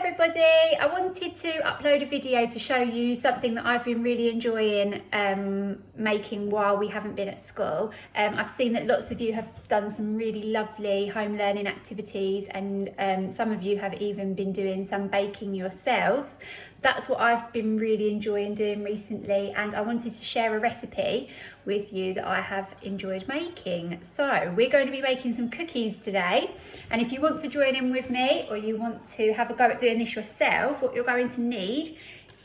everybody, I wanted to upload a video to show you something that I've been really enjoying making while we haven't been at school. I've seen that lots of you have done some really lovely home learning activities, and some of you have even been doing some baking yourselves. That's what I've been really enjoying doing recently, and I wanted to share a recipe with you that I have enjoyed making. So we're going to be making some cookies today, and if you want to join in with me or you want to have a go at doing this yourself, what you're going to need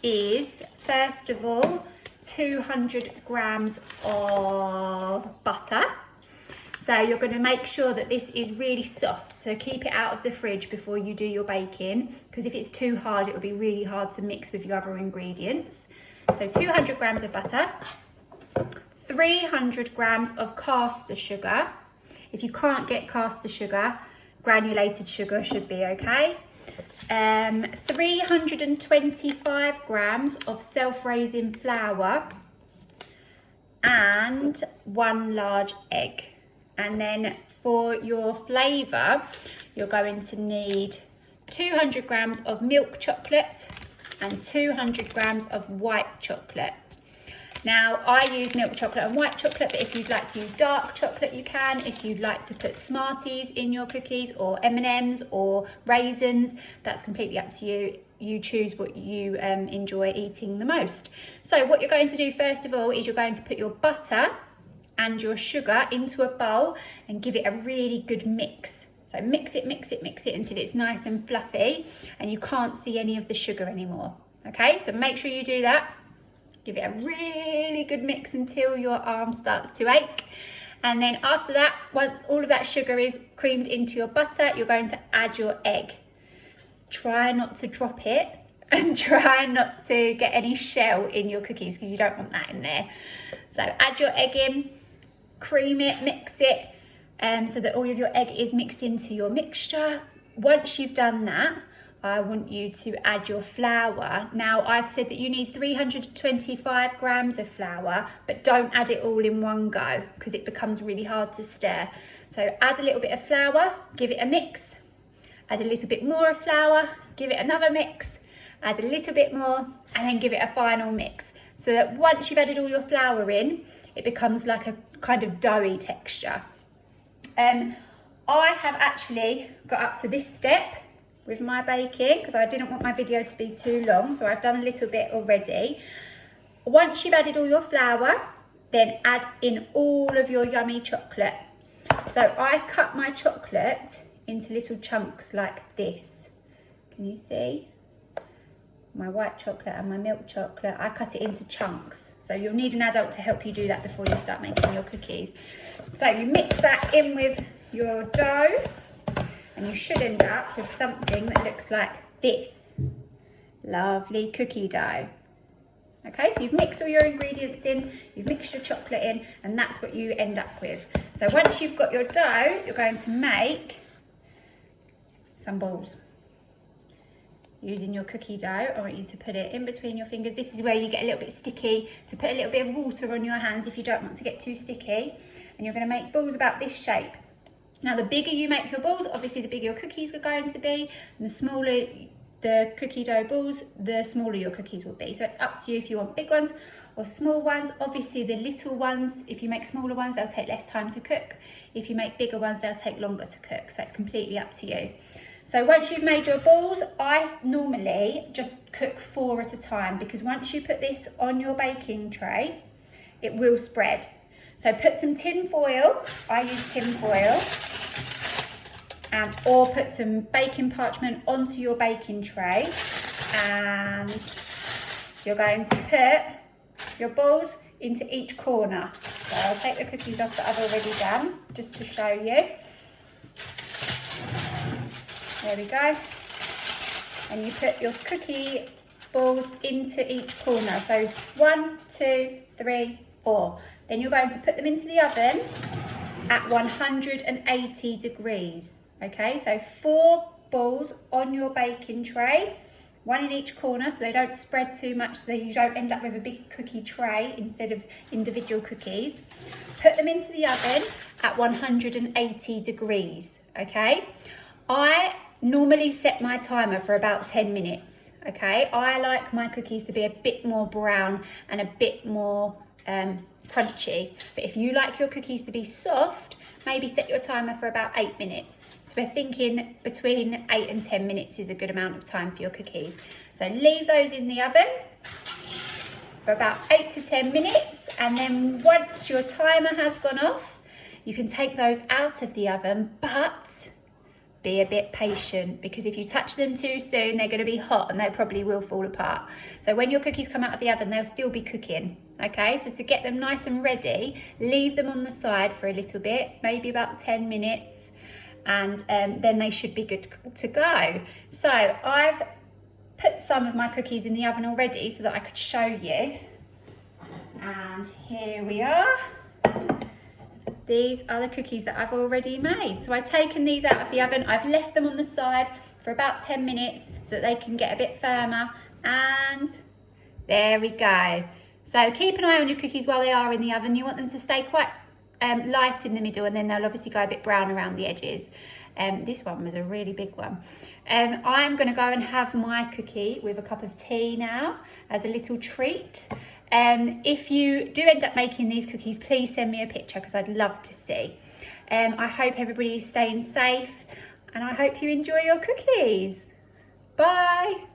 is, first of all, 200 grams of butter. So you're going to make sure that this is really soft, so keep it out of the fridge before you do your baking, because if it's too hard it will be really hard to mix with your other ingredients. So 200 grams of butter, 300 grams of caster sugar. If you can't get caster sugar, granulated sugar should be okay. 325 grams of self-raising flour and 1 large egg. And then for your flavour, you're going to need 200 grams of milk chocolate and 200 grams of white chocolate. Now, I use milk chocolate and white chocolate, but if you'd like to use dark chocolate, you can. If you'd like to put Smarties in your cookies, or M&Ms or raisins, that's completely up to you. You choose what you enjoy eating the most. So what you're going to do first of all is you're going to put your butter and your sugar into a bowl and give it a really good mix. So mix it until it's nice and fluffy and you can't see any of the sugar anymore. Okay, so make sure you do that. Give it a really good mix until your arm starts to ache. And then after that, once all of that sugar is creamed into your butter, you're going to add your egg. Try not to drop it and try not to get any shell in your cookies, because you don't want that in there. So add your egg in, cream it, mix it, so that all of your egg is mixed into your mixture. Once you've done that, I want you to add your flour. Now, I've said that you need 325 grams of flour, but don't add it all in one go because it becomes really hard to stir. So add a little bit of flour, give it a mix, add a little bit more of flour, give it another mix, add a little bit more, and then give it a final mix. So that once you've added all your flour in, it becomes like a kind of doughy texture. I have actually got up to this step with my baking because I didn't want my video to be too long, so I've done a little bit already. Once you've added all your flour, then add in all of your yummy chocolate. So I cut my chocolate into little chunks like this. Can you see? My white chocolate and my milk chocolate, I cut it into chunks. So you'll need an adult to help you do that before you start making your cookies. So you mix that in with your dough, and you should end up with something that looks like this. Lovely cookie dough. Okay, so you've mixed all your ingredients in, you've mixed your chocolate in, and that's what you end up with. So once you've got your dough, you're going to make some balls. Using your cookie dough, I want you to put it in between your fingers. This is where you get a little bit sticky, so put a little bit of water on your hands if you don't want to get too sticky. And you're going to make balls about this shape. Now, the bigger you make your balls, obviously the bigger your cookies are going to be, and the smaller the cookie dough balls, the smaller your cookies will be. So it's up to you if you want big ones or small ones. Obviously the little ones, if you make smaller ones, they'll take less time to cook. If you make bigger ones, they'll take longer to cook. So it's completely up to you. So once you've made your balls, I normally just cook 4 at a time, because once you put this on your baking tray, it will spread. So put some tin foil, I use tin foil, or put some baking parchment onto your baking tray, and you're going to put your balls into each corner. So I'll take the cookies off that I've already done, just to show you. There we go. And you put your cookie balls into each corner. So 1, 2, 3, 4. Then you're going to put them into the oven at 180 degrees. Okay, so 4 balls on your baking tray, 1 in each corner, so they don't spread too much, so that you don't end up with a big cookie tray instead of individual cookies. Put them into the oven at 180 degrees. Okay, I normally set my timer for about 10 minutes, okay? I like my cookies to be a bit more brown and a bit more crunchy. But if you like your cookies to be soft, maybe set your timer for about 8 minutes. So we're thinking between 8 and 10 minutes is a good amount of time for your cookies. So leave those in the oven for about 8 to 10 minutes. And then once your timer has gone off, you can take those out of the oven, but be a bit patient, because if you touch them too soon, they're going to be hot and they probably will fall apart. So when your cookies come out of the oven, they'll still be cooking. Okay, so to get them nice and ready, leave them on the side for a little bit, maybe about 10 minutes, and then they should be good to go. So I've put some of my cookies in the oven already so that I could show you. And here we are. These are the cookies that I've already made. So I've taken these out of the oven. I've left them on the side for about 10 minutes so that they can get a bit firmer. And there we go. So keep an eye on your cookies while they are in the oven. You want them to stay quite light in the middle, and then they'll obviously go a bit brown around the edges. This one was a really big one. I'm going to go and have my cookie with a cup of tea now as a little treat. If you do end up making these cookies, please send me a picture because I'd love to see. I hope everybody is staying safe, and I hope you enjoy your cookies. Bye.